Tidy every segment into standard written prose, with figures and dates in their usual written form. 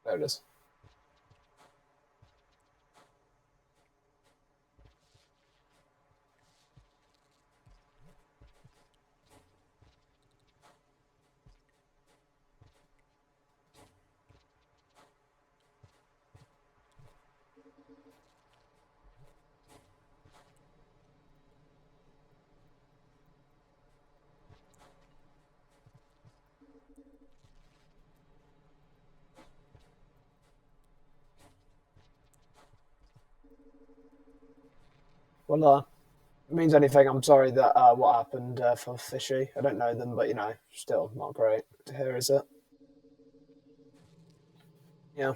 There it is. Well, means anything, I'm sorry that what happened for Fishy. I don't know them, but still not great to hear, is it? Yeah,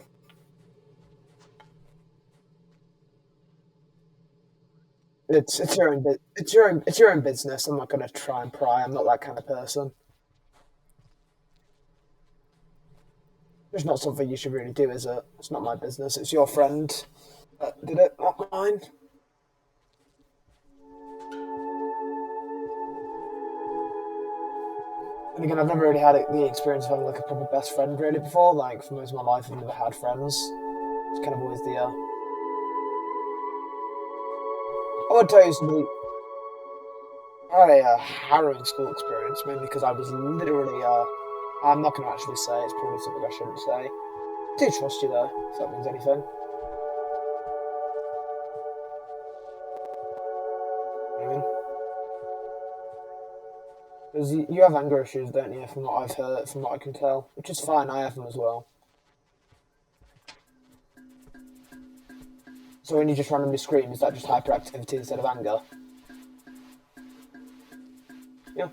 it's your own it's your own business. I'm not going to try and pry. I'm not that kind of person. It's not something you should really do, is it? It's not my business. It's your friend that did it, not mine. And again, I've never really had the experience of having like a proper best friend really before. Like for most of my life, I've never had friends. It's kind of always the. I would tell you something. I had a harrowing school experience, mainly because I was literally. I'm not going to actually say. It's probably something I shouldn't say. I do trust you though, if that means anything. I mean, because you have anger issues, don't you? From what I've heard, from what I can tell, which is fine. I have them as well. So when you just randomly scream, is that just hyperactivity instead of anger? Yeah.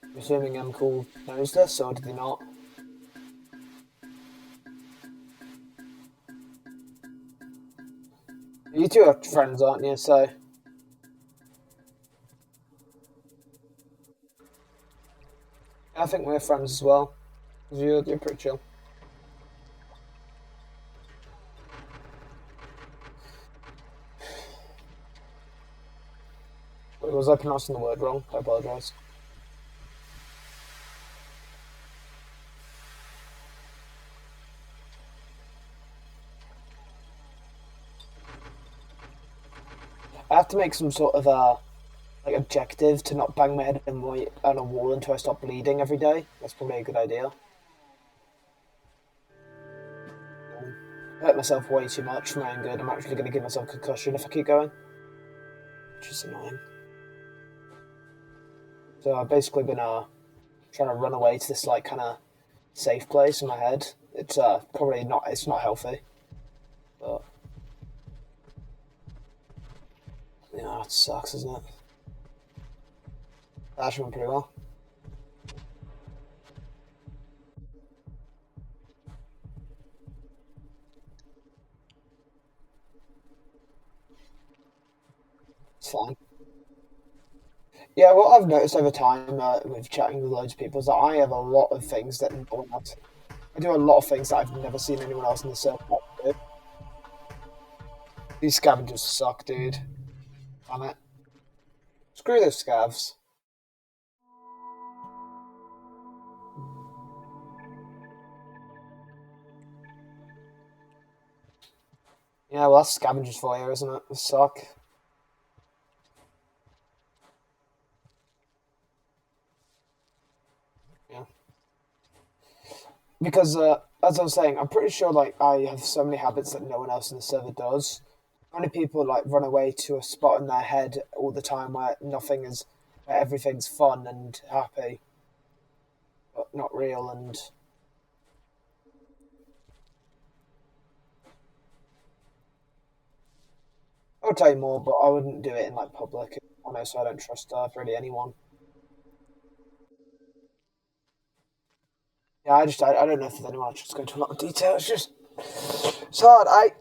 I'm assuming Cool knows this, or did he not? You two are friends, aren't you? So I think we're friends as well. 'Cause you're pretty chill. Was I pronouncing the word wrong? I apologise. I have to make some sort of like objective to not bang my head on a wall until I stop bleeding every day. That's probably a good idea. I hurt myself way too much for my own good. I'm actually going to give myself a concussion if I keep going, which is annoying. So I've basically been trying to run away to this like kind of safe place in my head. It's probably not. It's not healthy, but it sucks, isn't it? That actually went pretty well. It's fine. Yeah, what I've noticed over time with chatting with loads of people is that I have a lot of things that no one else. I do a lot of things that I've never seen anyone else in the circle do. These scavengers suck, dude. Damn it. Screw those scavs. Yeah, well, that's scavengers for you, isn't it? They suck. Yeah. Because, as I was saying, I'm pretty sure, like, I have so many habits that no one else in the server does. Only people, like, run away to a spot in their head all the time where everything's fun and happy, but not real, and I would tell you more, but I wouldn't do it in, like, public. Honestly, I don't trust, really anyone. Yeah, I don't know if there's anyone. I just go into a lot of detail. It's hard. I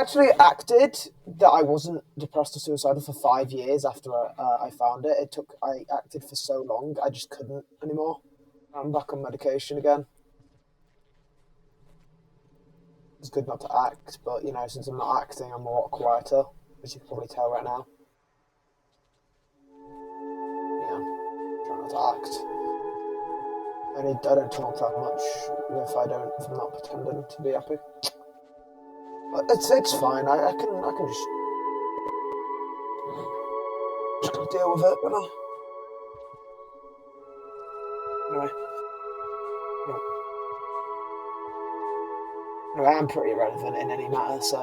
actually acted that I wasn't depressed or suicidal for 5 years after I found it. I acted for so long, I just couldn't anymore. I'm back on medication again. It's good not to act, but since I'm not acting, I'm a lot quieter, as you can probably tell right now. Yeah, trying not to act. I don't talk that much if I'm not pretending to be happy. But it's fine. I can just gotta deal with it. But anyway, yeah. Anyway, I'm pretty irrelevant in any matter. So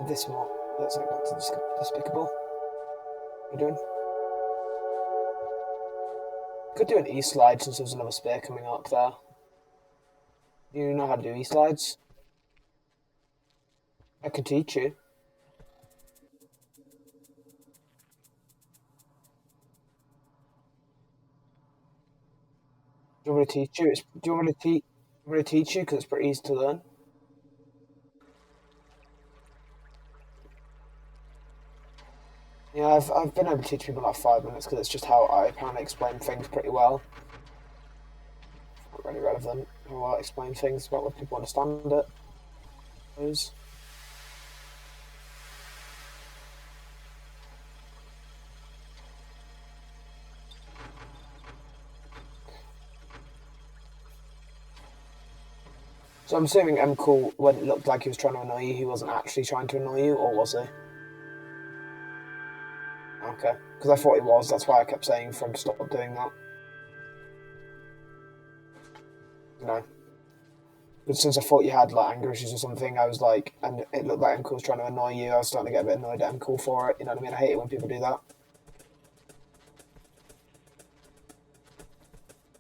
this one, let's get back to Despicable. What are you doing? Could do an E slide since there's another spear coming up there. You know how to do E slides? I could teach you. Do you want me to teach you? Do you want me to teach? I'm going to teach you because it's pretty easy to learn. Yeah, I've been able to teach people like 5 minutes because it's just how I apparently explain things pretty well. Not really relevant how I explain things about what people understand it. Those. So I'm assuming M. Cool, when it looked like he was trying to annoy you, he wasn't actually trying to annoy you, or was he? Okay, because I thought he was. That's why I kept saying for him to stop doing that. You know. But since I thought you had like anger issues or something, I was like, and it looked like M. Cool was trying to annoy you. I was starting to get a bit annoyed at M. Cool for it. You know what I mean? I hate it when people do that.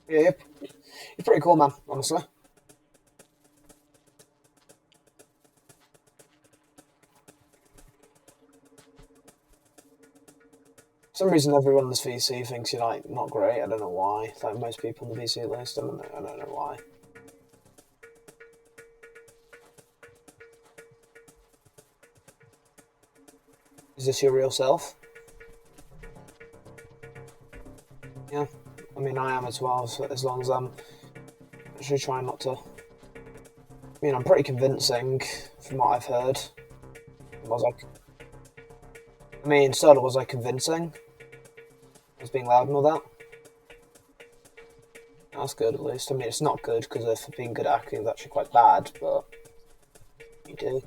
Yeah, you're pretty cool, man. Honestly. For some reason, everyone in this VC thinks you're like not great. I don't know why. Like most people in the VC list, I don't know why. Is this your real self? Yeah. I mean, I am as well. So as long as I'm actually trying not to. I mean, I'm pretty convincing from what I've heard. Was I? I mean, sort of was I convincing? I was being loud and all that. That's good at least. I mean, it's not good because if being good at acting is actually quite bad, but you do.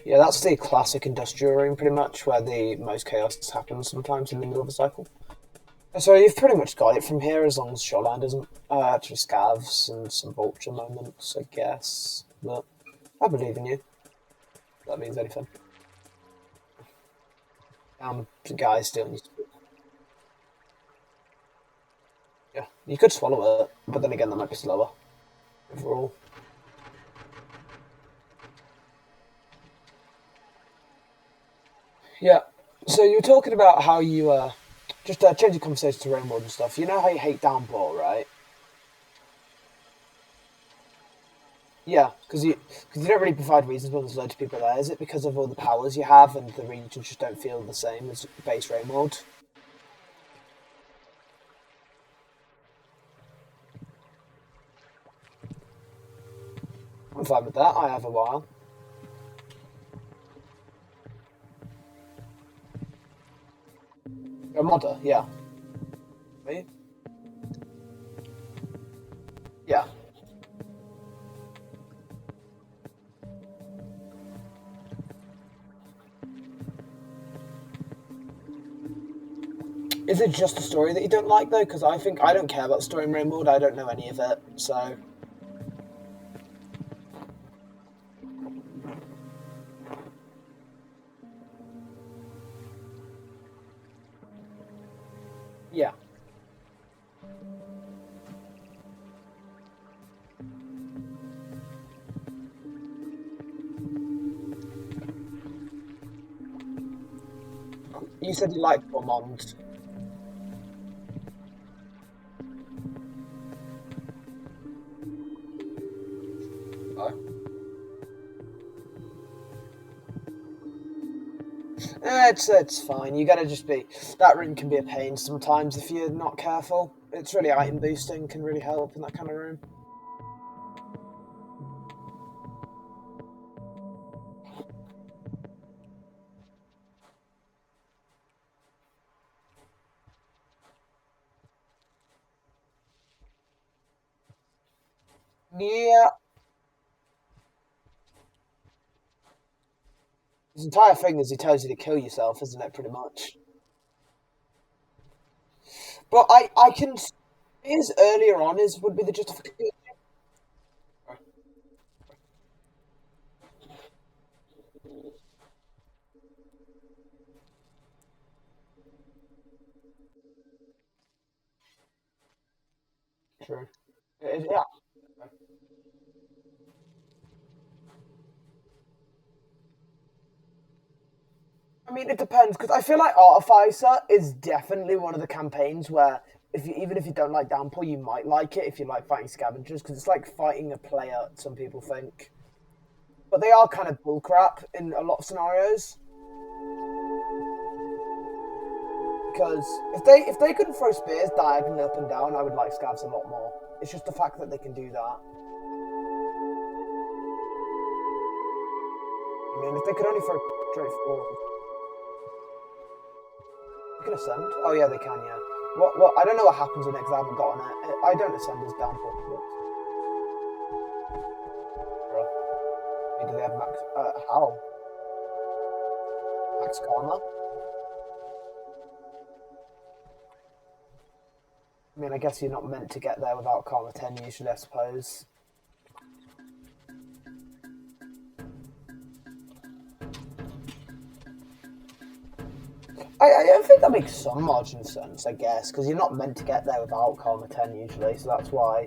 Yeah, that's the classic industrial room, pretty much, where the most chaos happens sometimes in the middle of a cycle. So you've pretty much got it from here, as long as Shoreline doesn't actually scavs and some vulture moments, I guess. But I believe in you. If that means anything. The guy still needs to. Yeah, you could swallow it, but then again, that might be slower overall. Yeah. So you were talking about how you just change the conversation to rainbow and stuff. You know how you hate downpour, right? Yeah, because you don't really provide reasons when there's loads of people there. Is it because of all the powers you have and the regions just don't feel the same as base rain mode? I'm fine with that. I have a while. You're a modder, yeah. Me? Yeah. Is it just the story that you don't like though? Because I think I don't care about the story in rain mode. I don't know any of it, so yeah. You said you liked Gormond. Oh. It's fine. You gotta just be. That room can be a pain sometimes if you're not careful. It's really item boosting, can really help in that kind of room. Yeah, his entire thing is he tells you to kill yourself, isn't it? Pretty much. But I can his earlier on is would be the justification. True. Yeah. I mean, it depends because I feel like Artificer is definitely one of the campaigns where even if you don't like Downpour, you might like it if you like fighting scavengers because it's like fighting a player. Some people think, but they are kind of bullcrap in a lot of scenarios. Because if they couldn't throw spears diagonally up and down, I would like scavs a lot more. It's just the fact that they can do that. I mean, if they could only throw straight forward, they can ascend. Oh yeah, they can. Yeah. What? I don't know what happens in it because I haven't gotten it. I don't ascend as downpour. Do they have max? How? Max karma? I mean, I guess you're not meant to get there without karma 10 usually, I suppose. I think that makes some margin of sense, I guess, because you're not meant to get there without karma 10 usually, so that's why.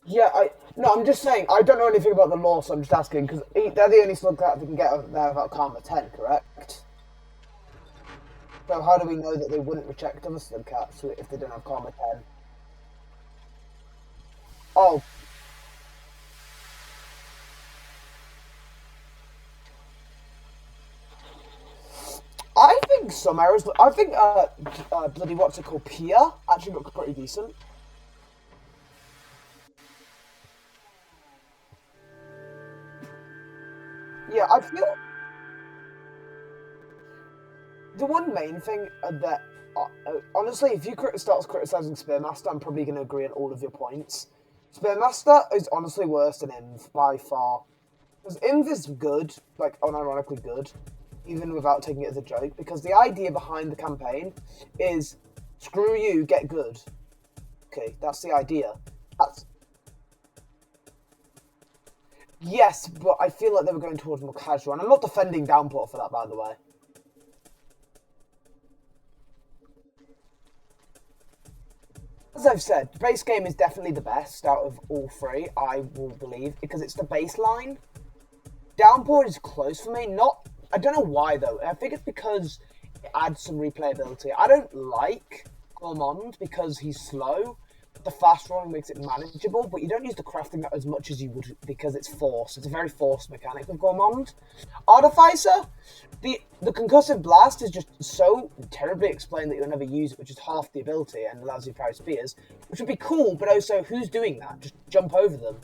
Yeah, no, I'm just saying I don't know anything about the law, so I'm just asking because they're the only slug that can get there without karma 10, correct? So how do we know that they wouldn't reject other slug cats if they don't have karma 10? Oh, I think some errors. I think bloody what's it called? Pia actually looks pretty decent. Yeah, I feel the one main thing that honestly, if you start criticizing Spearmaster, I'm probably going to agree on all of your points. Spearmaster is honestly worse than Inv by far. Because Inv is good, like unironically good, even without taking it as a joke. Because the idea behind the campaign is screw you, get good. Okay, that's the idea. That's Yes, but I feel like they were going towards more casual, and I'm not defending Downpour for that, by the way. As I've said, the base game is definitely the best out of all three, I will believe, because it's the baseline. Downpour is close for me. Not, I don't know why though. I think it's because it adds some replayability. I don't like Gourmand because he's slow. The fast rolling makes it manageable, but you don't use the crafting as much as you would because it's forced. It's a very forced mechanic with Gourmand. Artificer, the concussive blast is just so terribly explained that you'll never use it, which is half the ability and allows you to parry spears, which would be cool, but also who's doing that? Just jump over them.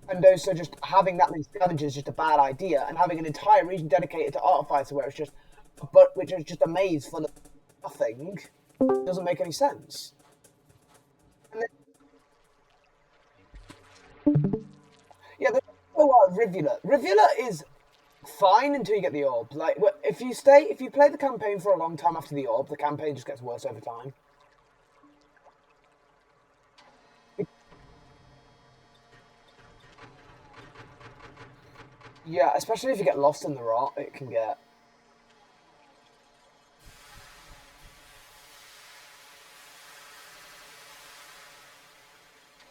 And also just having that many scavengers is just a bad idea, and having an entire region dedicated to Artificer where it's just, but which is just a maze full of nothing, doesn't make any sense. And then, yeah, there's also Rivulet. Rivulet is fine until you get the orb. Like, if you play the campaign for a long time after the orb, the campaign just gets worse over time. Yeah, especially if you get lost in the rot, it can get.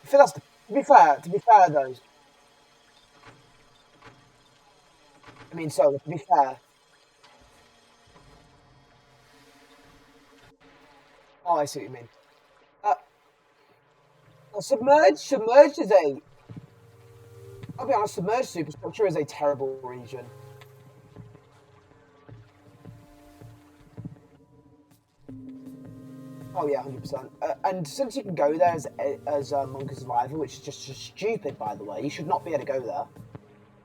I feel that's to be fair. To be fair, though, I mean, so to be fair. Oh, I see what you mean. Uh, submerged is a. I'll be honest, submerged superstructure is a terrible region. Oh yeah, 100%. And since you can go there as Monk Survivor, which is just stupid, by the way, you should not be able to go there.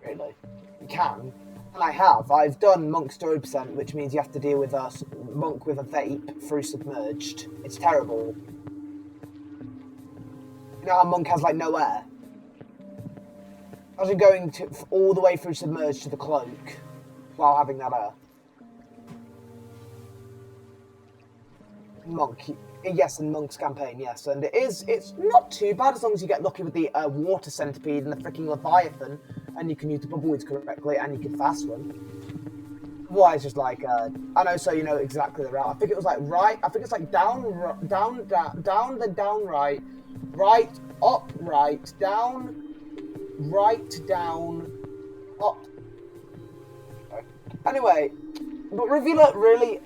Really, you can. And I have. I've done Monk Story Percent, which means you have to deal with a monk with a vape through Submerged. It's terrible. You know how Monk has like no air? Imagine going all the way through Submerged to the cloak while having that air. Monk, yes, and Monk's campaign, yes, and it's not too bad as long as you get lucky with the water centipede and the freaking Leviathan, and you can use the bubbleweeds correctly, and you can fast run. Otherwise, just like I know, so you know exactly the route. I think it was like right. I think it's like down, then down, right, up, right, down, up. Anyway, but Rivulet really.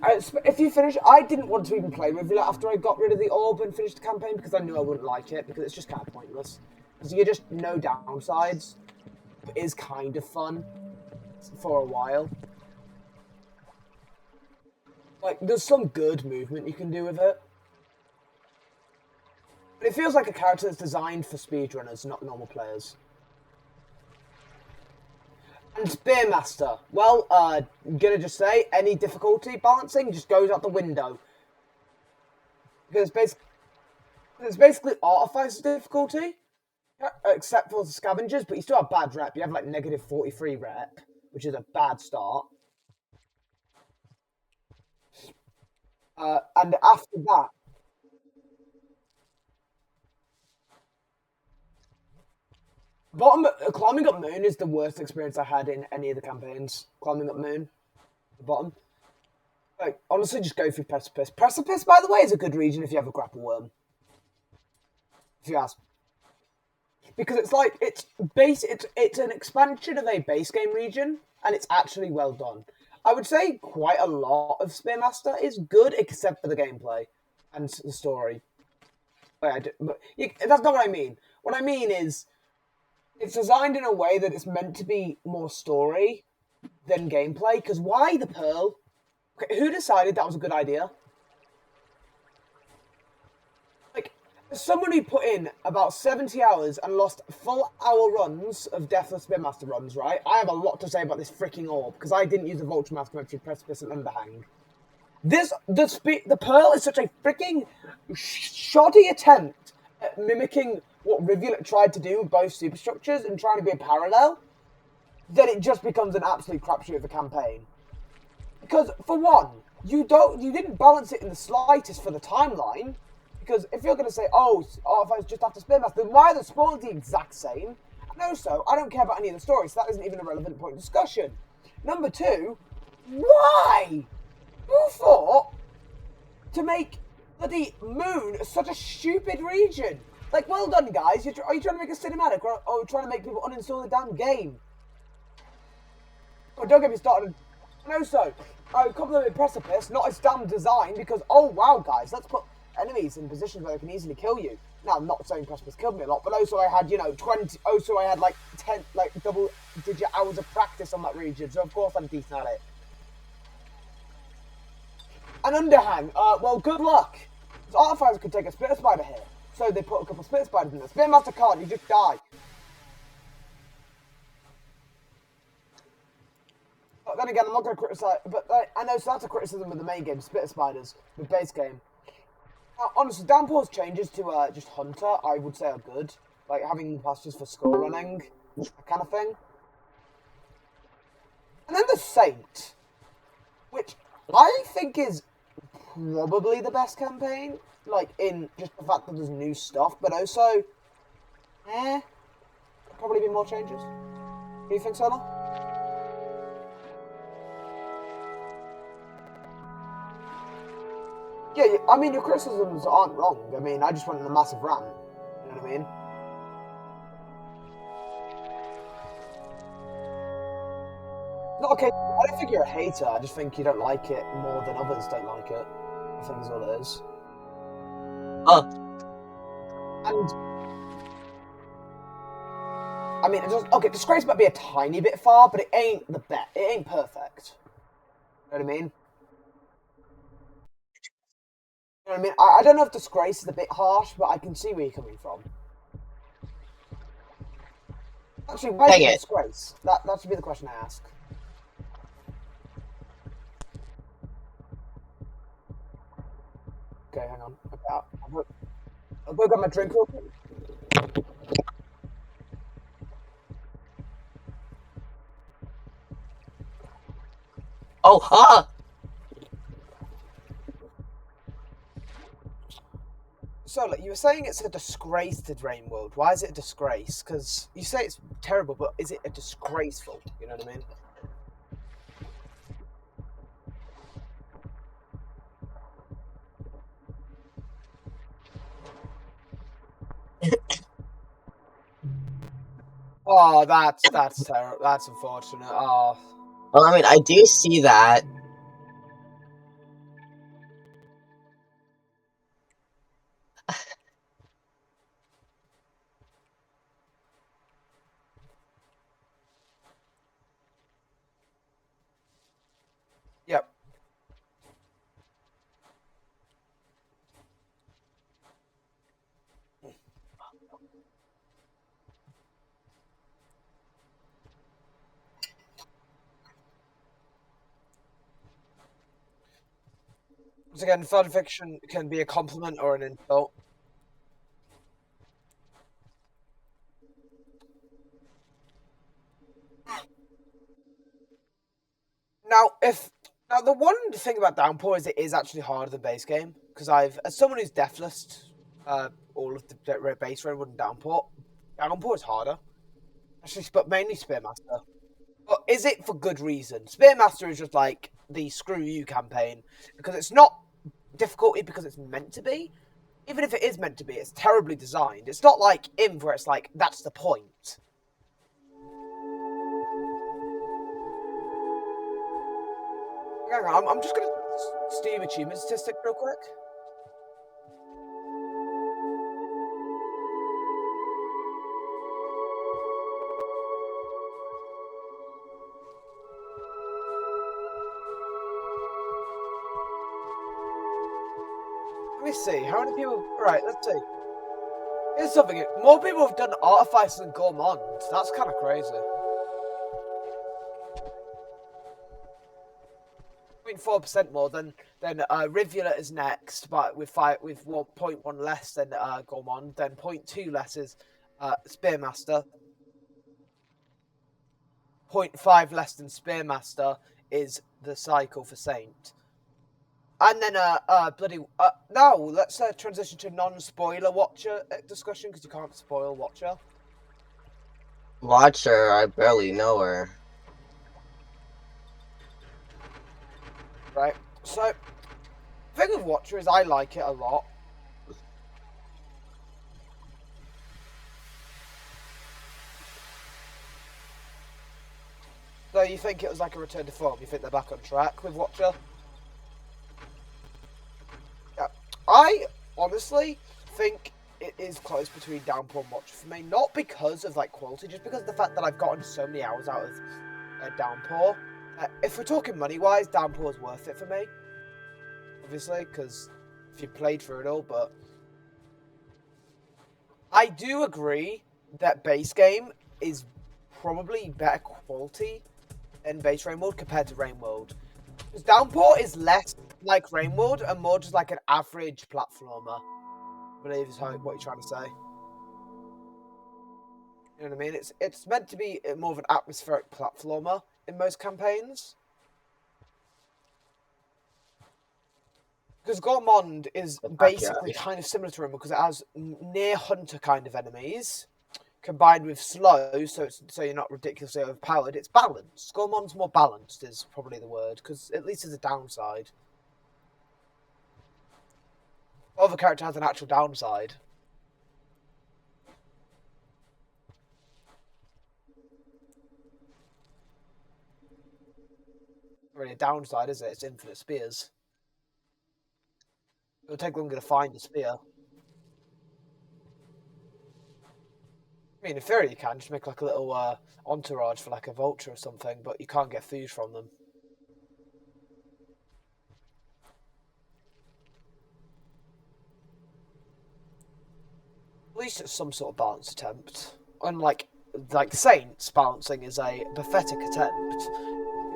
If you finish, I didn't want to even play Rivulet after I got rid of the orb and finished the campaign because I knew I wouldn't like it because it's just kind of pointless. Because you just no downsides. It is kind of fun for a while. Like, there's some good movement you can do with it. But it feels like a character that's designed for speedrunners, not normal players. And Spearmaster. Well, gonna just say, any difficulty balancing just goes out the window. Because it's basically Artificer's difficulty, except for the Scavengers, but you still have bad rep. You have like negative 43 rep, which is a bad start. And after that, climbing up Moon is the worst experience I had in any of the campaigns. Climbing up Moon, the bottom. Like, honestly, just go through Precipice. Precipice, by the way, is a good region if you have a grapple worm. If you ask. Because it's like, it's an expansion of a base game region, and it's actually well done. I would say quite a lot of Spearmaster is good, except for the gameplay and the story. But that's not what I mean. What I mean is, it's designed in a way that it's meant to be more story than gameplay. Because why the Pearl? Okay, who decided that was a good idea? Like, as someone who put in about 70 hours and lost full hour runs of Deathless Spearmaster runs, right? I have a lot to say about this freaking orb, because I didn't use the Vulture Master between Precipice and Underhang. The Pearl is such a freaking shoddy attempt at mimicking what Rivulet tried to do with both superstructures and trying to be a parallel, that it just becomes an absolute crapshoot of a campaign. Because, for one, you didn't balance it in the slightest for the timeline. Because if you're going to say, oh, Artificer's just after Spearmaster, then why are the spawns the exact same? And also, I don't care about any of the stories, so that isn't even a relevant point of discussion. Number two, why? Who thought to make bloody Moon such a stupid region? Like, well done, guys. Are you trying to make a cinematic, or are you trying to make people uninstall the damn game? Oh, don't get me started. And also, I compliment Precipice, not its damn design, because, oh wow, guys, let's put enemies in positions where they can easily kill you. Now, I'm not saying Precipice killed me a lot, but also I had, 20, also I had like 10, like double-digit hours of practice on that region, so of course I'm decent at it. An Underhang, well, good luck. Because Artificer could take a Spitter Spider here, so they put a couple of Spitter Spiders in there. Spearmaster can't, you just die. But then again, I'm not going to criticise, but I know, so that's a criticism of the main game, Spitter Spiders, the base game. Honestly, Downpour's changes to just Hunter, I would say are good. Like, having pastures for skull running, that kind of thing. And then the Saint, which I think is probably the best campaign. Like, in just the fact that there's new stuff, but also, probably be more changes. Do you think so, no? Yeah, I mean, your criticisms aren't wrong. I mean, I just went on a massive rant. You know what I mean? Not okay. I don't think you're a hater. I just think you don't like it more than others don't like it. I think is all it is. And I mean, Disgrace might be a tiny bit far, but it ain't the best. It ain't perfect. You know what I mean? You know what I mean? I don't know if Disgrace is a bit harsh, but I can see where you're coming from. Actually, why is it Disgrace? That should be the question I ask. I'll go get my drink real quick. Oh, huh! So, like, you were saying it's a disgrace to Drain World. Why is it a disgrace? Because you say it's terrible, but is it a disgraceful? You know what I mean? Oh, that's terrible. That's unfortunate. Oh, Well, I mean, I do see that. yep. Once again, fan fiction can be a compliment or an insult. Now, if now the one thing about Downpour is it is actually harder than base game because as someone who's deathless, all of the base raid and Downpour, Downpour is harder. Actually, but mainly Spearmaster. But is it for good reason? Spearmaster is just like the screw you campaign because it's not difficulty because it's meant to be. Even if it is meant to be, it's terribly designed. It's not like Imp where it's like that's the point. Hang on, I'm just gonna steam achievement statistic real quick. Let me see. How many people? Right, let's see. Here's something. More people have done Artifice than Gourmand. That's kind of crazy. 0.4% more than Rivulet is next, but with 0.1 less than Gourmand. Then 0.2 less is Spearmaster. 0.5 less than Spearmaster is the cycle for Saint. And then now let's transition to non-spoiler Watcher discussion because you can't spoil Watcher. Watcher, I barely know her. Right. So, the thing with Watcher is I like it a lot. So you think it was like a return to form? You think they're back on track with Watcher? Yeah. I honestly think it is close between Downpour and Watcher for me. Not because of like quality, just because of the fact that I've gotten so many hours out of Downpour. If we're talking money-wise, Downpour is worth it for me. Obviously, because if you played through it all, but I do agree that base game is probably better quality than base Rain World compared to Rain World. Because Downpour is less like Rain World and more just like an average platformer, I believe is what you're trying to say. You know what I mean? It's meant to be more of an atmospheric platformer in most campaigns. Because Gourmand is basically kind of similar to Rain World because it has near hunter kind of enemies combined with slow, so you're not ridiculously overpowered. It's balanced. Gourmand's more balanced is probably the word, because at least there's a downside. Other character has an actual downside. Not really a downside, is it? It's infinite spears. It'll take longer to find the spear. I mean, in theory you can just make like a little entourage for like a vulture or something, but you can't get food from them. At least it's some sort of balanced attempt. Unlike Saints, balancing is a pathetic attempt.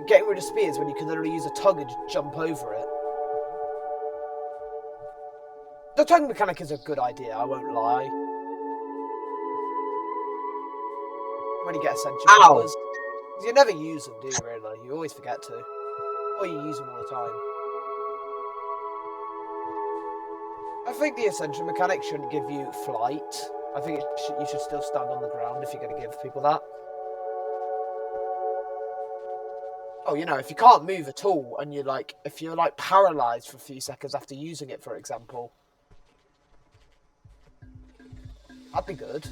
Getting rid of spears when you can literally use a tongue and just jump over it. The tongue mechanic is a good idea, I won't lie. When you get Ascension powers. You never use them, do you, really? You always forget to. Or you use them all the time. I think the Ascension mechanic shouldn't give you flight. I think you should still stand on the ground if you're going to give people that. Oh, you know, if you can't move at all, and if you're paralyzed for a few seconds after using it, for example, that'd be good.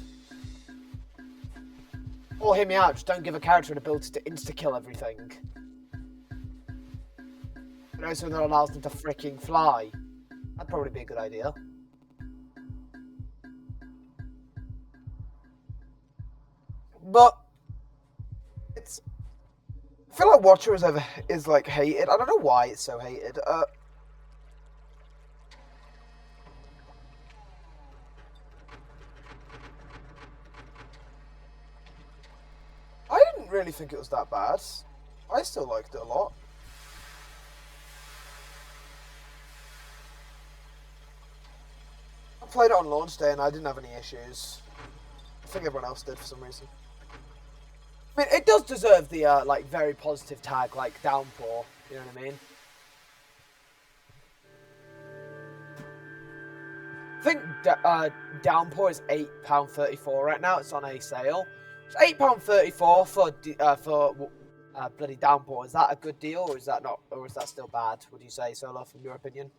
Or hear me out, just don't give a character an ability to insta-kill everything. You know, so that allows them to freaking fly. That'd probably be a good idea. But I feel like Watcher is hated. I don't know why it's so hated. I didn't really think it was that bad. I still liked it a lot. I played it on launch day and I didn't have any issues. I think everyone else did for some reason. I mean, it does deserve the very positive tag, like Downpour. You know what I mean? I think Downpour is £8.34 right now. It's on a sale. It's £8.34 for bloody Downpour. Is that a good deal, or is that not? Or is that still bad? Would you say, Solo, from your opinion?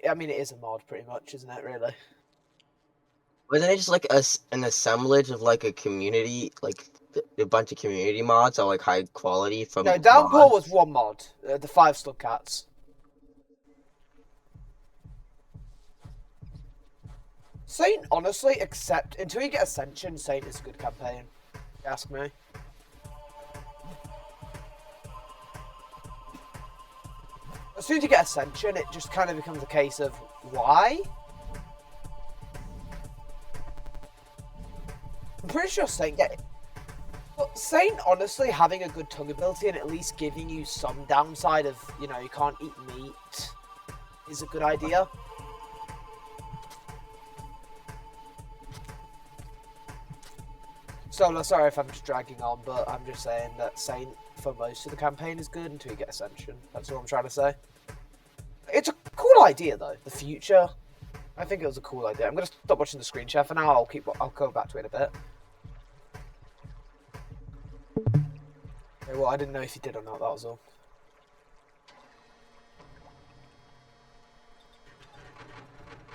I mean, it is a mod, pretty much, isn't it? Really. Wasn't it just like an assemblage of like a community, like a bunch of community mods are like high quality from? No, Downpour was one mod. The 5 Slug Cats. Saint, honestly, except until you get Ascension, Saint is a good campaign. If you ask me. As soon as you get Ascension, it just kind of becomes a case of why? I'm pretty sure Saint but Saint, honestly, having a good tongue ability and at least giving you some downside of, you know, you can't eat meat is a good idea. So, sorry if I'm just dragging on, but I'm just saying that Saint, for most of the campaign, is good until you get Ascension. That's all I'm trying to say. It's a cool idea, though. The future. I think it was a cool idea. I'm going to stop watching the screen share for now. I'll go back to it in a bit. Okay, well, I didn't know if you did or not, that was all.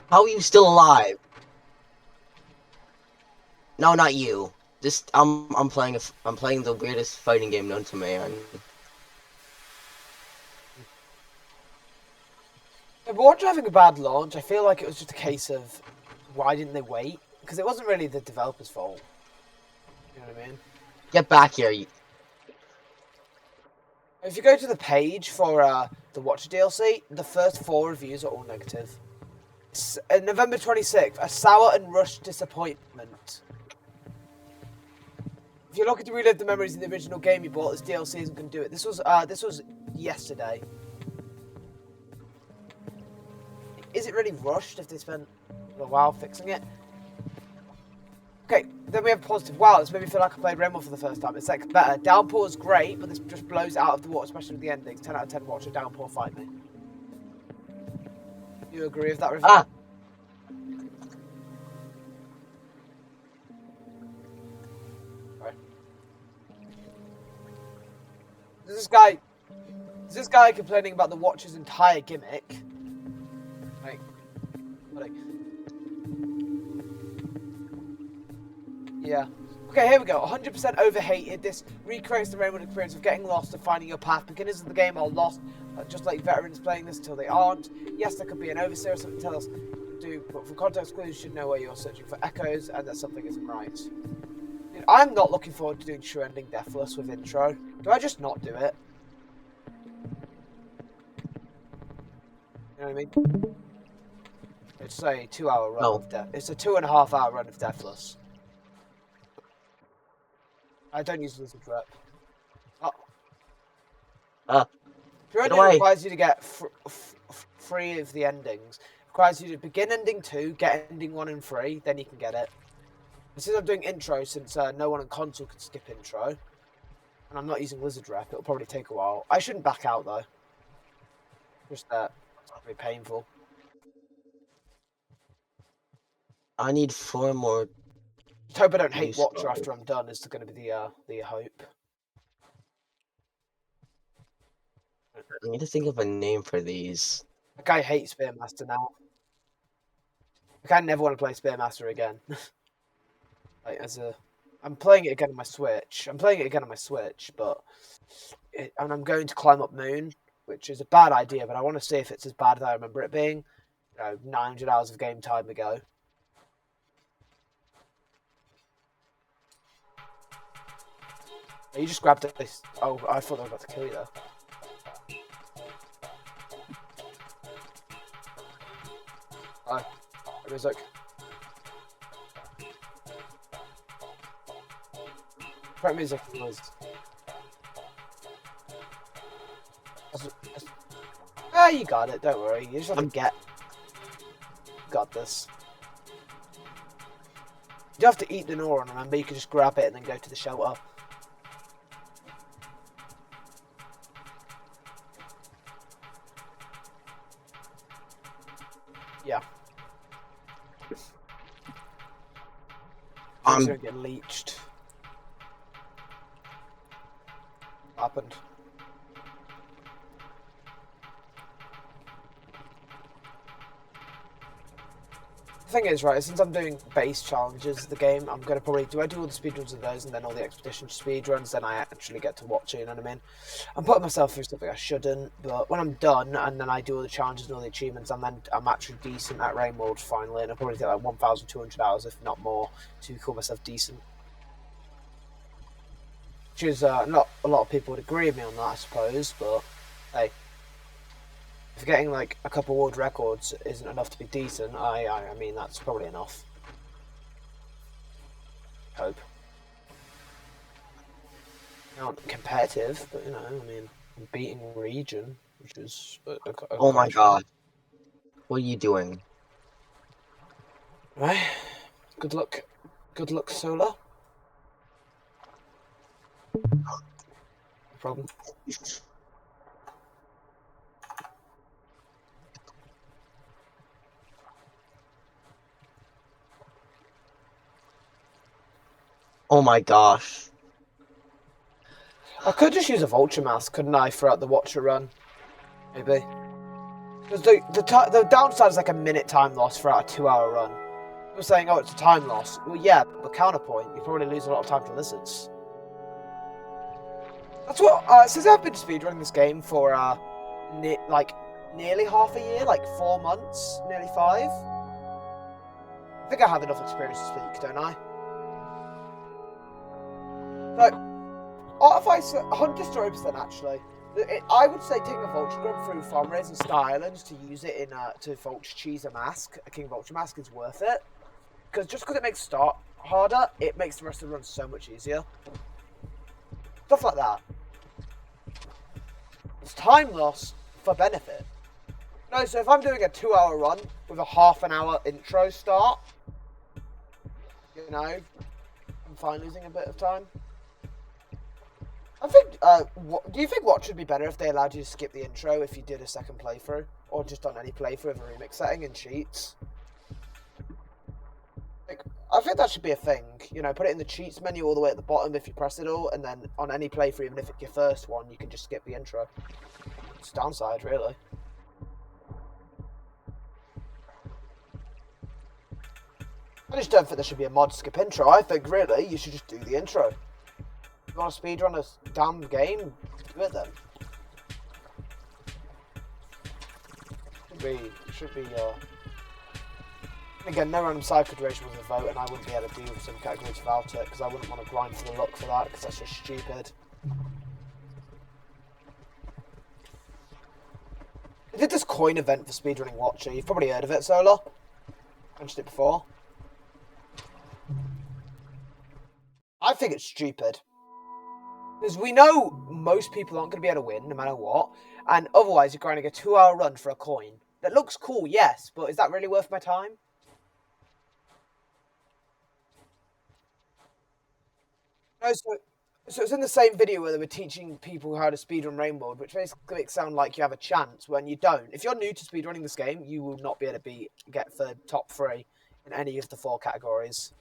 How are you still alive? No, not you. Just I'm playing the weirdest fighting game known to man. But Watcher having a bad launch, I feel like it was just a case of why didn't they wait? Because it wasn't really the developer's fault. You know what I mean? Get back here, you. If you go to the page for the Watcher DLC, the first 4 reviews are all negative. November 26th, a sour and rushed disappointment. If you're looking to relive the memories of the original game you bought, this DLC isn't going to do it. This was yesterday. Is it really rushed if they spent a while fixing it? Okay, then we have positive. Wow, this made me feel like I played Rainbow for the first time. It's like better. Downpour is great, but this just blows it out of the water, especially with the endings. 10 out of 10 Watcher, Downpour, fight me. You agree with that review? Ah! Right. Is this guy complaining about the Watcher's entire gimmick? Like, yeah. Okay, here we go. 100% overhated. This recreates the Rainbow experience of getting lost and finding your path. Beginners of the game are lost, just like veterans playing this until they aren't. Yes, there could be an overseer or something to tell us do, but for context clues, you should know where you're searching for echoes and that something isn't right. Dude, I'm not looking forward to doing True Ending Deathless with intro. Do I just not do it? You know what I mean? It's a 2-hour run of Death. It's a 2.5-hour run of Deathless. I don't use lizard rep. Oh. Get Speedrunning away. requires you to get free of the endings. Requires you to begin ending 2, get ending 1 and 3, then you can get it. And since I'm doing intro, since no one on console can skip intro, and I'm not using lizard rep, it'll probably take a while. I shouldn't back out though. Just that it's very painful. I need 4 more. Just hope I don't hate Use Watcher mode. after I'm done. Is going to be the hope. I need to think of a name for these. The guy hates Spearmaster now. Like, I never want to play Spearmaster again. Like I'm playing it again on my Switch. But and I'm going to climb up Moon, which is a bad idea. But I want to see if it's as bad as I remember it being. 900 hours of game time ago. You just grabbed this. Oh, I thought I was about to kill you there. Oh, it was like. Prep music was. Ah, you got it. Don't worry. You just have to get. Got this. You don't have to eat the Noron, remember? You can just grab it and then go to the shelter. Yeah. I'm going to get leeched. What happened? The thing is, right, since I'm doing base challenges of the game, I'm going to probably do all the speedruns of those and then all the expedition speedruns, then I actually get to watch it, you know what I mean? I'm putting myself through stuff I shouldn't, but when I'm done and then I do all the challenges and all the achievements, and then I'm actually decent at Rain World finally, and I'll probably get like 1,200 hours, if not more, to call myself decent. Which is, not a lot of people would agree with me on that, I suppose, but hey. If getting like a couple world records isn't enough to be decent, I mean that's probably enough. Hope. Not competitive, but I mean, beating region, which is. Oh my god! What are you doing? Right. Good luck, Solar. No problem. Oh my gosh. I could just use a vulture mask, couldn't I, throughout the Watcher run? Maybe. Because the downside is like a minute time loss throughout a 2-hour run. People saying, oh, it's a time loss. Well, yeah, but counterpoint, you probably lose a lot of time to lizards. That's what, since I've been speedrunning this game for, nearly half a year, like 4 months, nearly 5. I think I have enough experience to speak, don't I? Like, Artifice, 100% actually. I would say taking a Vulture Grub through Farm Rays and Sky Islands to use it in to Vulture Cheese a mask, a King Vulture mask, is worth it. Because it makes start harder, it makes the rest of the run so much easier. Stuff like that. It's time loss for benefit. No, so if I'm doing a 2-hour run with a half an hour intro start, I'm fine losing a bit of time. I think, do you think Watch would be better if they allowed you to skip the intro if you did a second playthrough? Or just on any playthrough of a remix setting in cheats? Like, I think that should be a thing. Put it in the cheats menu all the way at the bottom if you press it all, and then on any playthrough, even if it's your first one, you can just skip the intro. It's a downside, really. I just don't think there should be a mod skip intro. I think, really, you should just do the intro. If you want to speedrun a damn game, do it then. Should be, Again, no random side configuration was a vote, and I wouldn't be able to do some categories without it, because I wouldn't want to grind for the luck for that, because that's just stupid. I did this coin event for speedrunning Watcher. You've probably heard of it, Solar. I mentioned it before. I think it's stupid. Because we know most people aren't going to be able to win no matter what, and otherwise you're grinding a 2-hour run for a coin. That looks cool, yes, but is that really worth my time? No, so it's in the same video where they were teaching people how to speedrun Rainbow, which basically makes it sound like you have a chance when you don't. If you're new to speedrunning this game, you will not be able to get for top 3 in any of the 4 categories.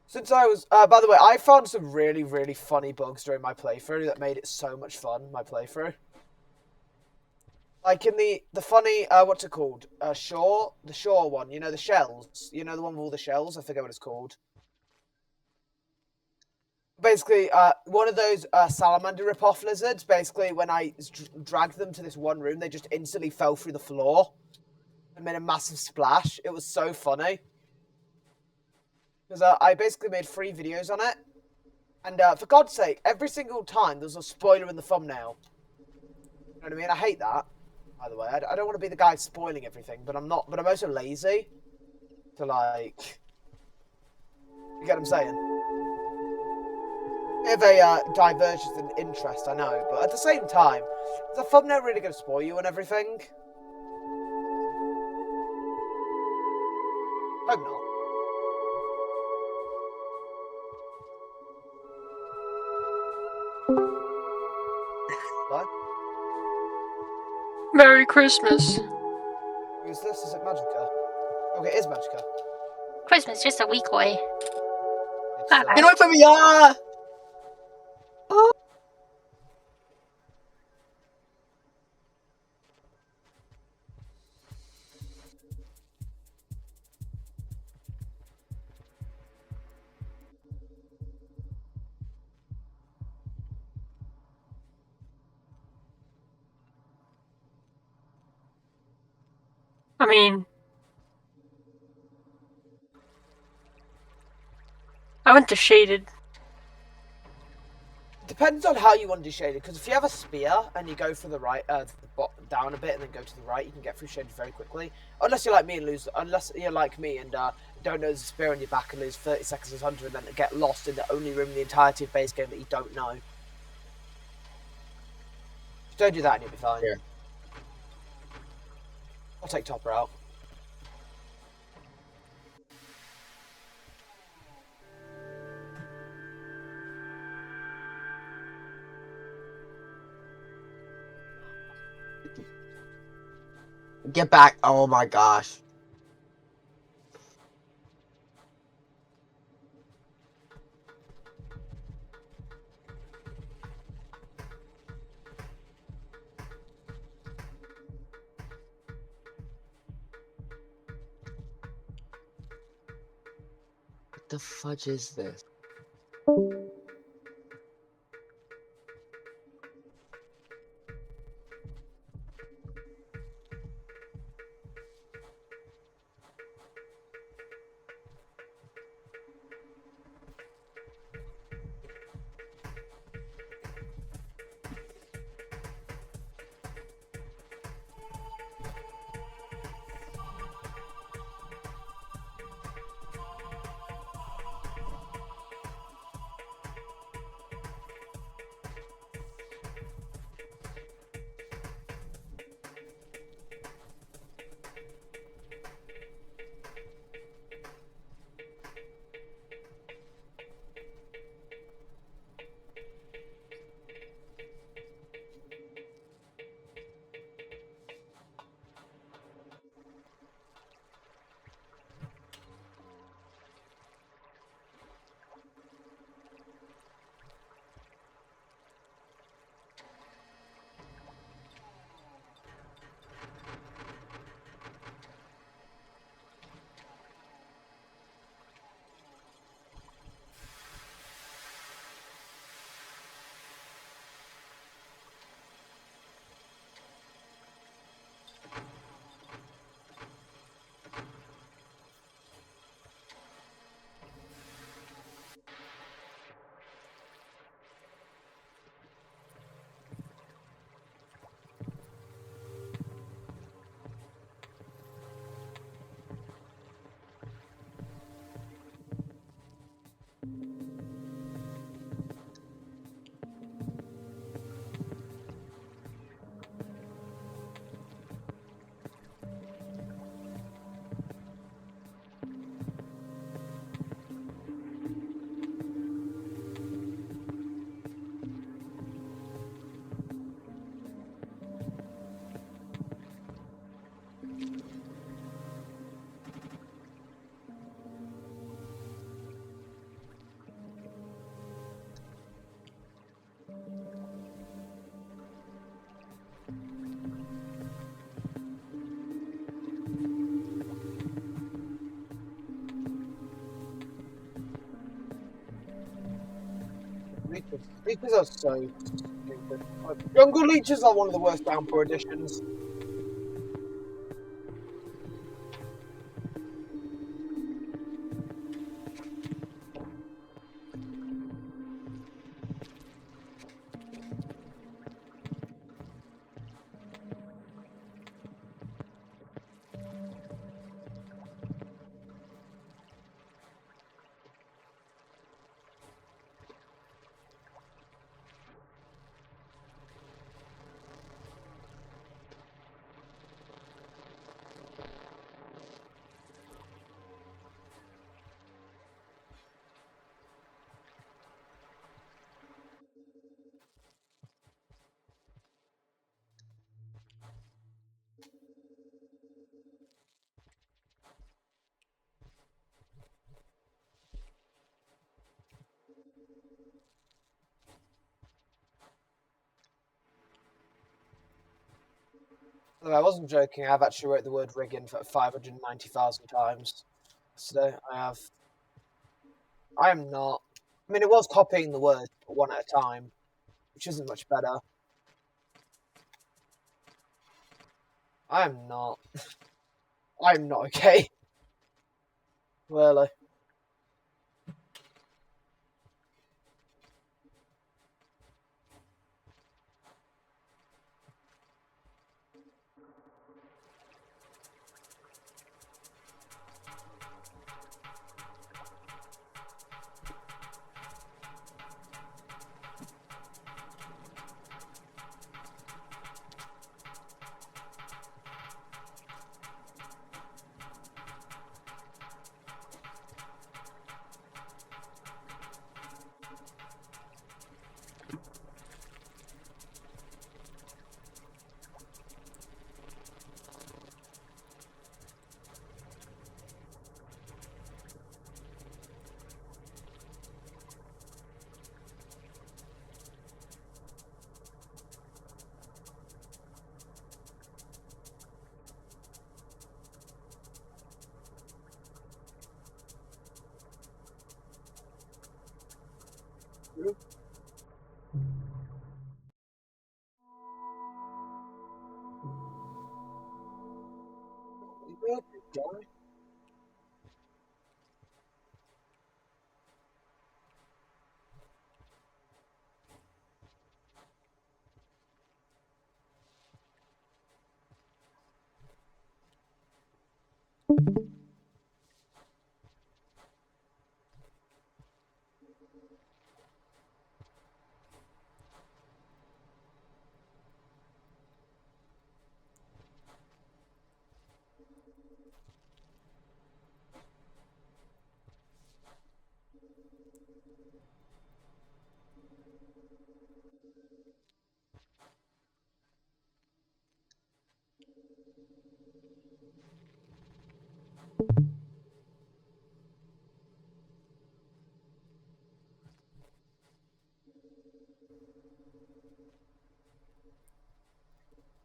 Since I was, by the way, I found some really, really funny bugs during my playthrough that made it so much fun, my playthrough. Like in the funny, what's it called? The shore one, you know, the shells. You know, the one with all the shells? I forget what it's called. Basically, one of those salamander rip-off lizards, basically, when I dragged them to this one room, they just instantly fell through the floor and made a massive splash. It was so funny. Because I basically made 3 videos on it. And for God's sake, every single time there's a spoiler in the thumbnail. You know what I mean? I hate that, by the way. I don't want to be the guy spoiling everything, but I'm not. But I'm also lazy to, like... You get what I'm saying? Bit of a divergence in interest, I know, but at the same time, is the thumbnail really going to spoil you and everything? Hope not. Hello? Merry Christmas. Who's this? Is it Magica? Okay, it is Magica. Christmas just a week away. It's, Get Get away from me! Ah! Oh. I mean, I went to shaded. depends on how you want to do shaded, because if you have a spear and you go for the right, down a bit and then go to the right, you can get through shaded very quickly. Unless you're like me and unless you're like me and don't know there's a spear on your back and lose 30 seconds as Hunter and then get lost in the only room in the entirety of base game that you don't know. Don't do that and you'll be fine. Yeah. I'll take Topper out. Get back! Oh my gosh! What the fudge is this? Leeches are so stupid. Jungle leeches are one of the worst downpour additions. No, I wasn't joking. I've actually wrote the word rigging for 590,000 times today. I am not. I mean, it was copying the words, but one at a time, which isn't much better. I am not. I'm not okay. Really.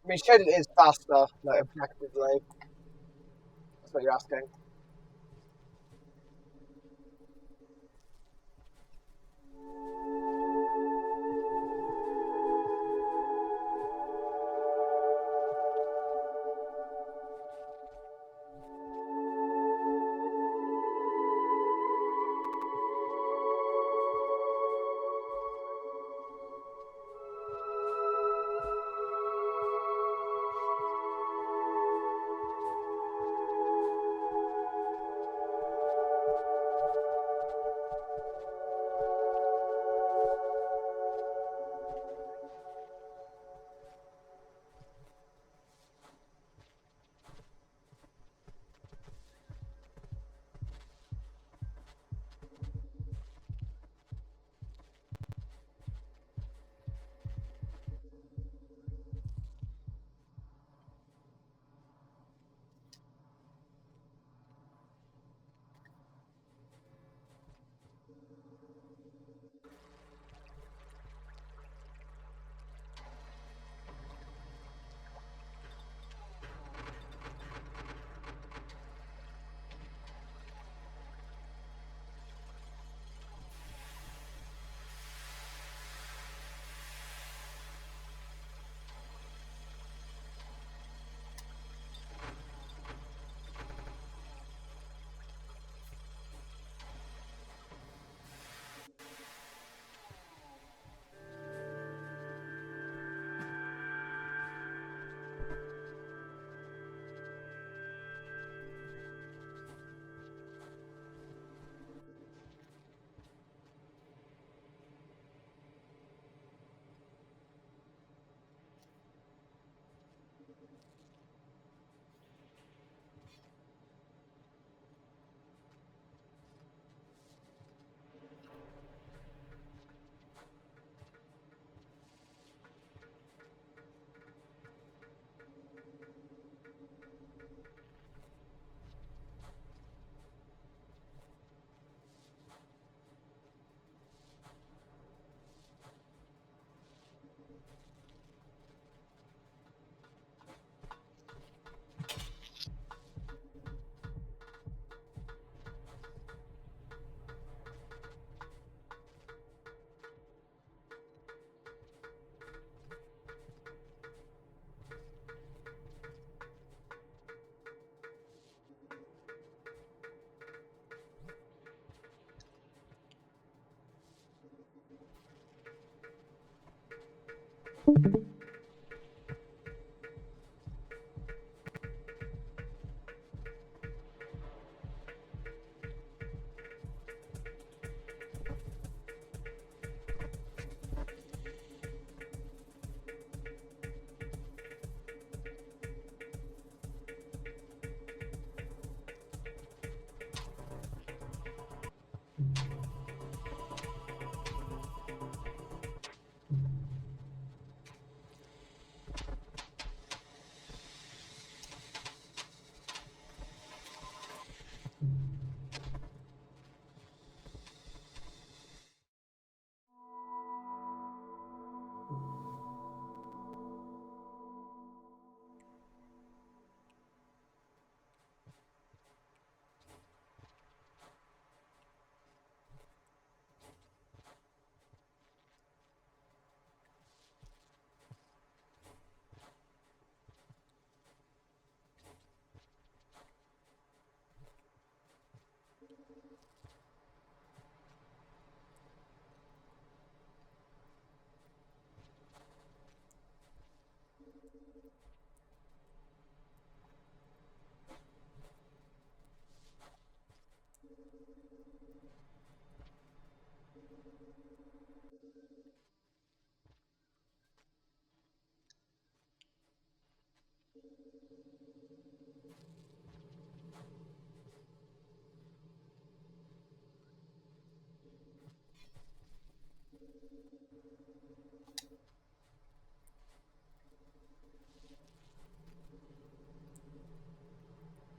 I mean, shaded is faster, like objectively. That's what you're asking.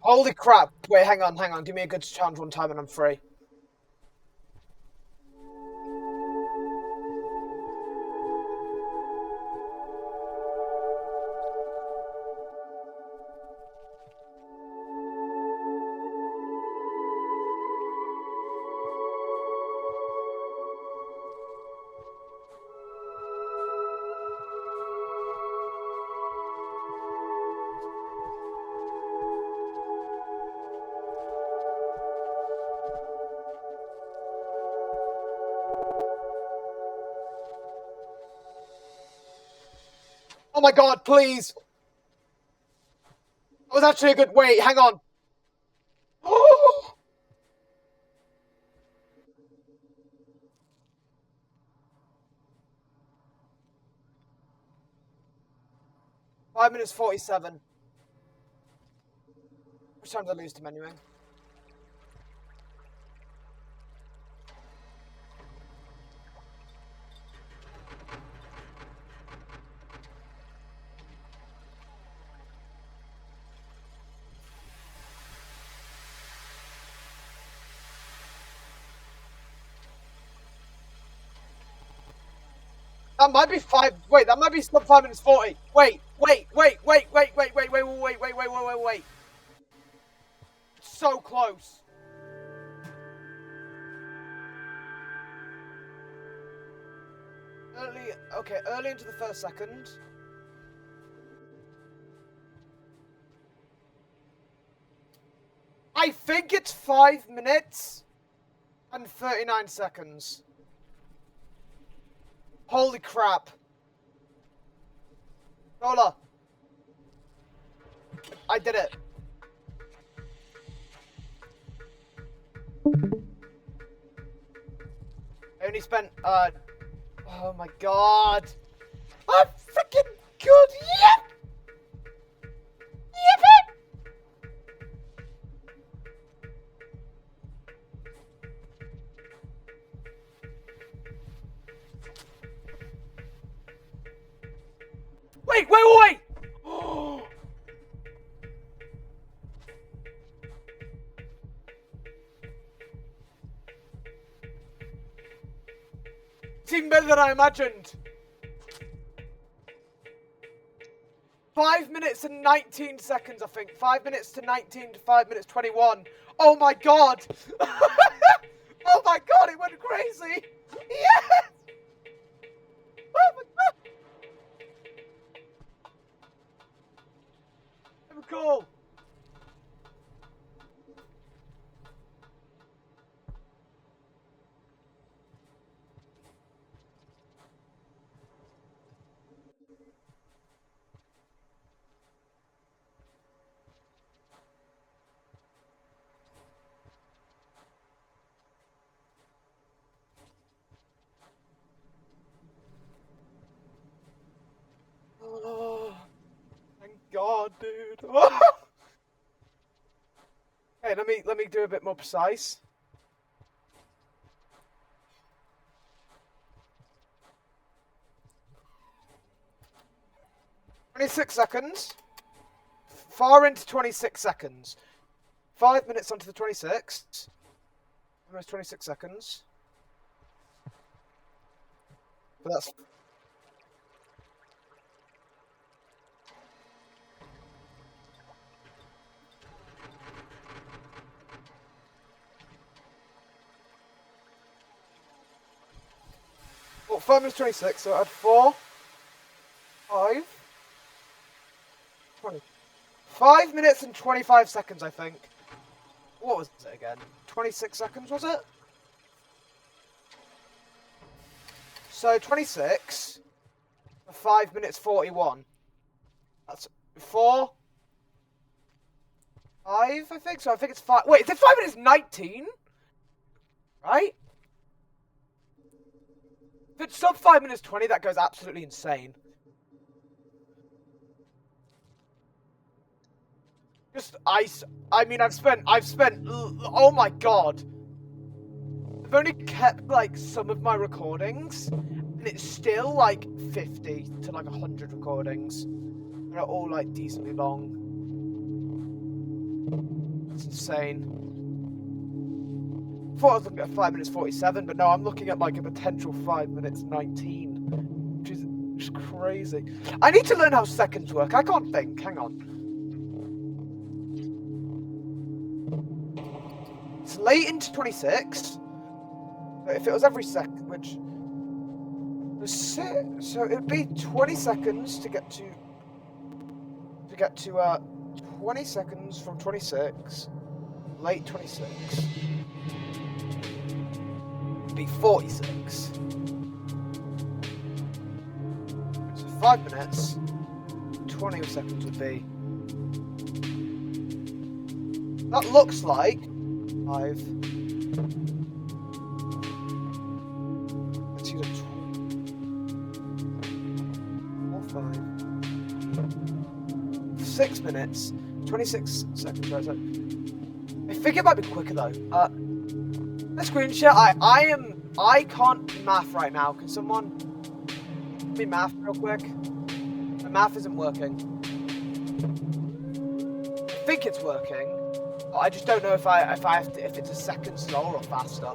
Holy crap! Wait, hang on. Give me a good challenge one time and I'm free. Oh my god, please! That was actually a good... Wait, hang on. 5 minutes 47. Which time did I lose to anyway? That might be five. Wait, that might be still 5 minutes 40. Wait. So close. Early into the first second. I think it's 5 minutes and 39 seconds. Holy crap. Lola. I did it. I only spent, oh my god. I'm freaking good. Yep. Wait. It's even better than I imagined. 5 minutes and 19 seconds, I think. 5 minutes to 19 to 5 minutes 21. Oh my god! Oh my god, it went crazy! Yes! Oh my god! I'm cool. dude. Okay, let me do a bit more precise. $26. Far into 26 seconds. 5 minutes onto the 26. Almost 26 seconds. But that's... Well, 5 minutes 26, so add 4, 5, 20. 5 minutes and 25 seconds, I think. What was it again? 26 seconds, was it? So 26, 5 minutes 41. That's 4, 5, I think. So I think it's 5. Wait, is it 5 minutes 19? Right? If it's sub 5 minutes 20, that goes absolutely insane. Just I mean, I've spent. Oh my god! I've only kept like some of my recordings, and it's still like 50 to like 100 recordings. They're all like decently long. It's insane. I thought I was looking at 5 minutes 47, but no, I'm looking at like a potential 5 minutes 19, which is just crazy. I need to learn how seconds work. I can't think. Hang on. It's late into 26. But if it was every second, which so it'd be 20 seconds to get to 20 seconds from 26. Late 26. It'd be 46. So 5 minutes. 20 seconds would be. That looks like 5. Let's use a 4, 5. 6 minutes. 26 seconds. Right, so I think it might be quicker though. The screen share. I can't math right now. Can someone give me math real quick? My math isn't working. I think it's working. But I just don't know if if it's a second slower or faster.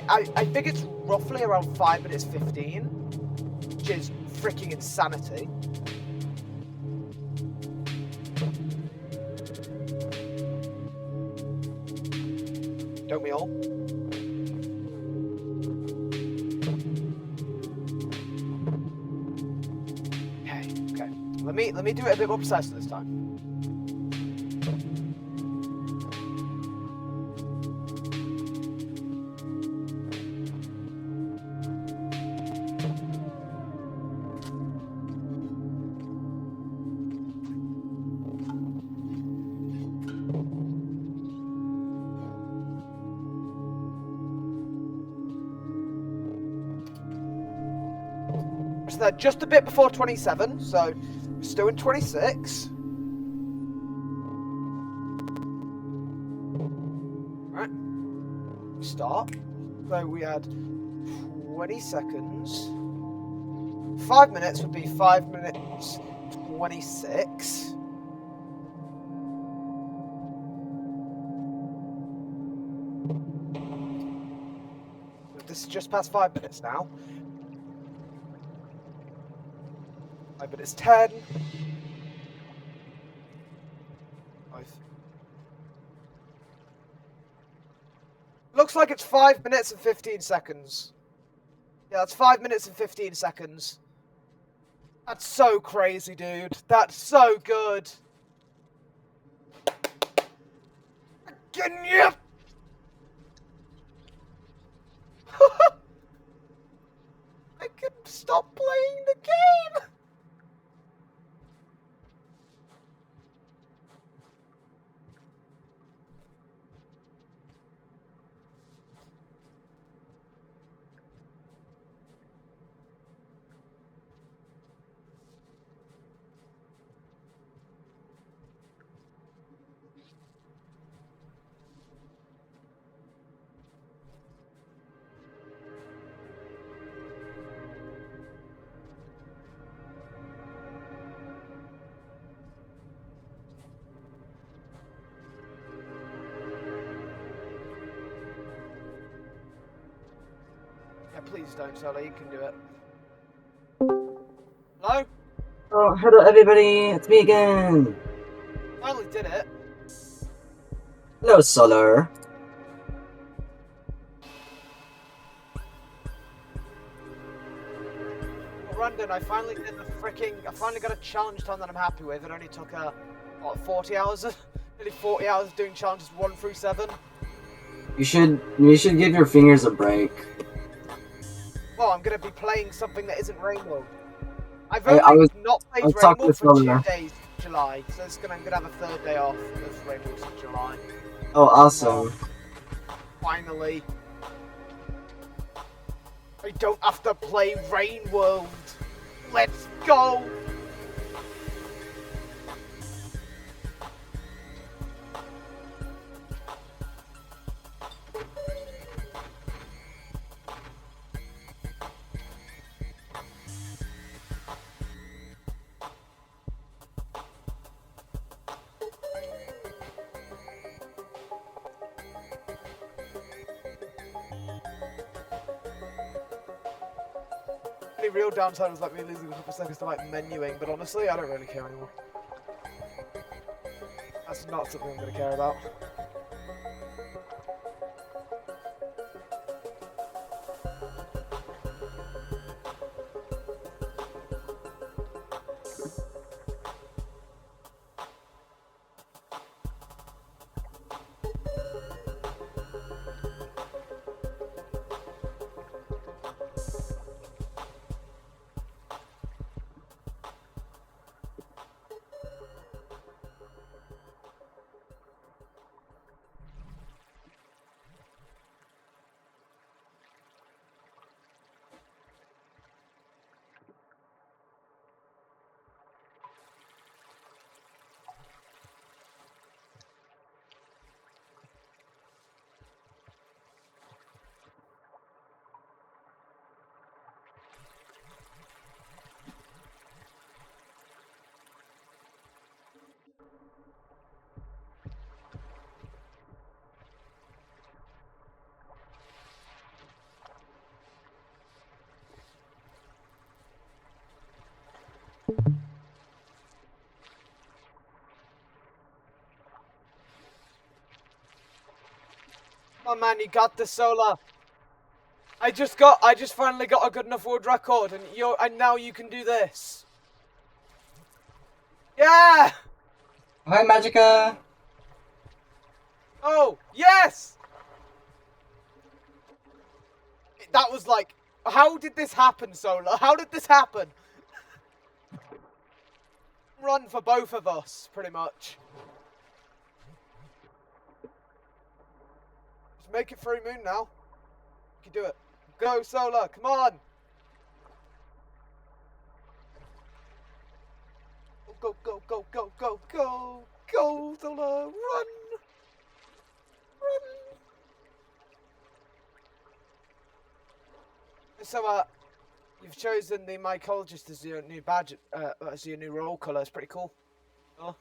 I think it's roughly around 5 minutes 15, which is freaking insanity. Don't we all? Okay. Let me do it a bit more precisely this time. So they're just a bit before 27, so we're still in 26. Right. Start. So we had 20 seconds. 5 minutes would be 5 minutes 26. This is just past 5 minutes now. 5 minutes 10. 5. Looks like it's 5 minutes and 15 seconds. Yeah, that's 5 minutes and 15 seconds. That's so crazy, dude. That's so good. Can you? I can stop playing the game. please don't, Solo. You can do it. Hello? Oh, hello everybody, it's me again! Finally did it. Hello, Solar. Well, Randon, I finally did I finally got a challenge done that I'm happy with. It only took, 40 hours? Nearly 40 hours doing challenges 1 through 7. You should give your fingers a break. Well, I'm gonna be playing something that isn't Rainbow. I've I only was not I played was talking Rainbow to for 2 Solar. days in July, so I'm gonna have a 3rd day off of Rainbow in July. Oh, awesome. Finally. I don't have to play Rain World. Let's go! The real downside was like me losing a couple seconds to like menuing, but honestly, I don't really care anymore. That's not something I'm gonna care about. Oh man, you got this, Solar. I just finally got a good enough world record, and now you can do this. Yeah! Hi, Magica! Oh, yes! That was like, how did this happen, Solar? How did this happen? Run for both of us, pretty much. Just make it through Moon now. You can do it. Go, Solar, come on! Go, go, go, go, go, go! Go, Solar, run! Run! So, you've chosen the mycologist as your new badge, as your new role colour. It's pretty cool. Oh.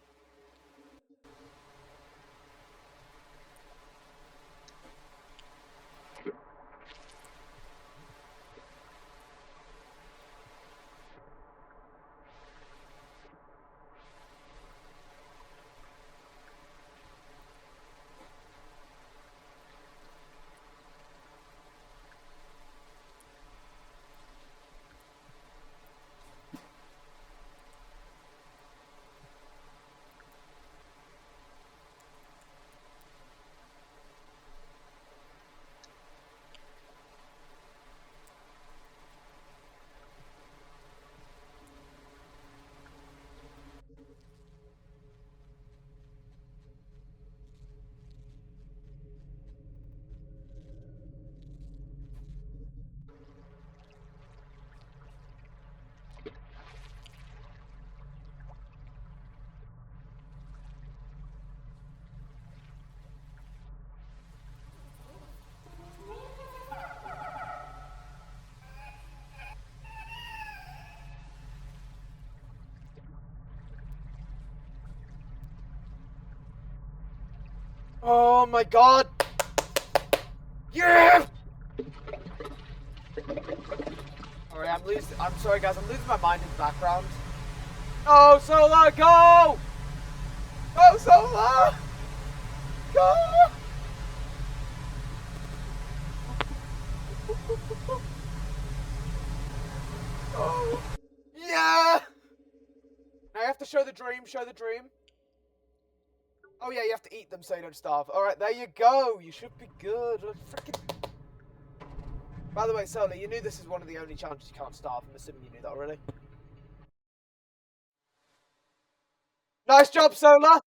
Oh my god! Yeah! I'm sorry, guys. I'm losing my mind in the background. Oh, Solar, go! Go, Solar! Go! Oh. Yeah! Now you have to show the dream. Show the dream. Oh yeah, you have to eat them so you don't starve. All right, there you go. You should be good. Freaking. By the way, Solar, you knew this is one of the only challenges you can't starve. I'm assuming you knew that already. Nice job, Solar.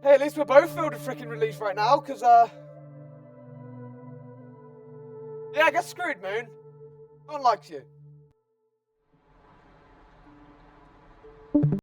Hey, at least we're both filled with freaking relief right now, cause yeah, get screwed, Moon. No one likes you.